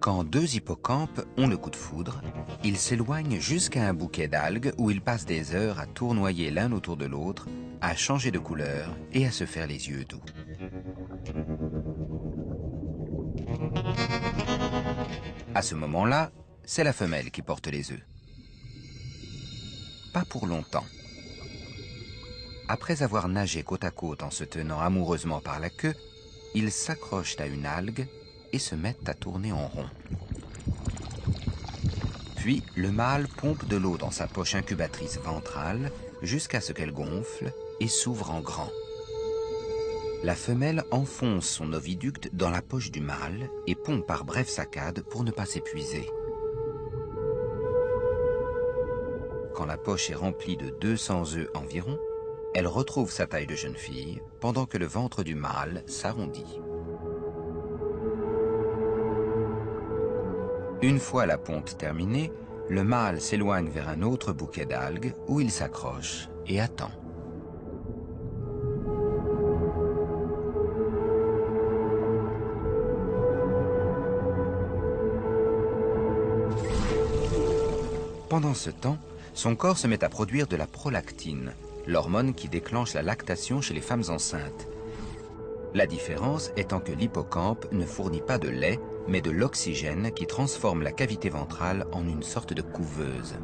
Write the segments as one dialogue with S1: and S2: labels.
S1: Quand deux hippocampes ont le coup de foudre, ils s'éloignent jusqu'à un bouquet d'algues où ils passent des heures à tournoyer l'un autour de l'autre, à changer de couleur et à se faire les yeux doux. À ce moment-là, c'est la femelle qui porte les œufs. Pas pour longtemps. Après avoir nagé côte à côte en se tenant amoureusement par la queue, ils s'accrochent à une algue et se mettent à tourner en rond. Puis, le mâle pompe de l'eau dans sa poche incubatrice ventrale jusqu'à ce qu'elle gonfle et s'ouvre en grand. La femelle enfonce son oviducte dans la poche du mâle et pompe par brèves saccades pour ne pas s'épuiser. Quand la poche est remplie de 200 œufs environ, elle retrouve sa taille de jeune fille pendant que le ventre du mâle s'arrondit. Une fois la ponte terminée, le mâle s'éloigne vers un autre bouquet d'algues où il s'accroche et attend. Pendant ce temps, son corps se met à produire de la prolactine, l'hormone qui déclenche la lactation chez les femmes enceintes. La différence étant que l'hippocampe ne fournit pas de lait, mais de l'oxygène qui transforme la cavité ventrale en une sorte de couveuse.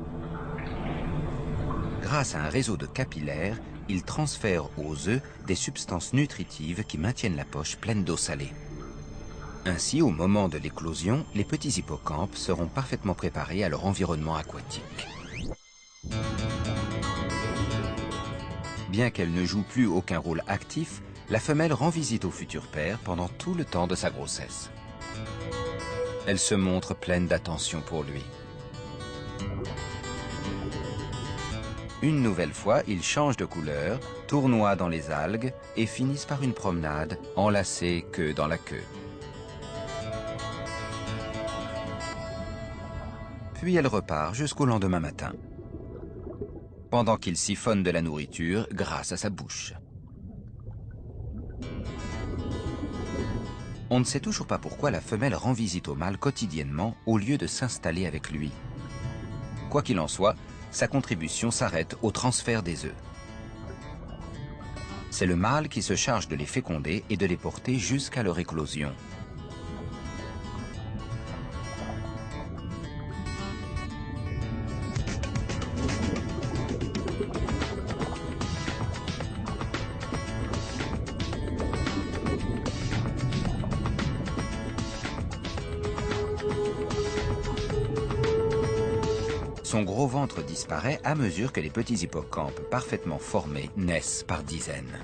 S1: Grâce à un réseau de capillaires, il transfère aux œufs des substances nutritives qui maintiennent la poche pleine d'eau salée. Ainsi, au moment de l'éclosion, les petits hippocampes seront parfaitement préparés à leur environnement aquatique. Bien qu'elle ne joue plus aucun rôle actif, la femelle rend visite au futur père pendant tout le temps de sa grossesse. Elle se montre pleine d'attention pour lui. Une nouvelle fois, ils changent de couleur, tournoient dans les algues et finissent par une promenade, enlacés queue dans la queue. Puis elle repart jusqu'au lendemain matin, pendant qu'il siphonne de la nourriture grâce à sa bouche. On ne sait toujours pas pourquoi la femelle rend visite au mâle quotidiennement au lieu de s'installer avec lui. Quoi qu'il en soit, sa contribution s'arrête au transfert des œufs. C'est le mâle qui se charge de les féconder et de les porter jusqu'à leur éclosion. Son gros ventre disparaît à mesure que les petits hippocampes parfaitement formés naissent par dizaines.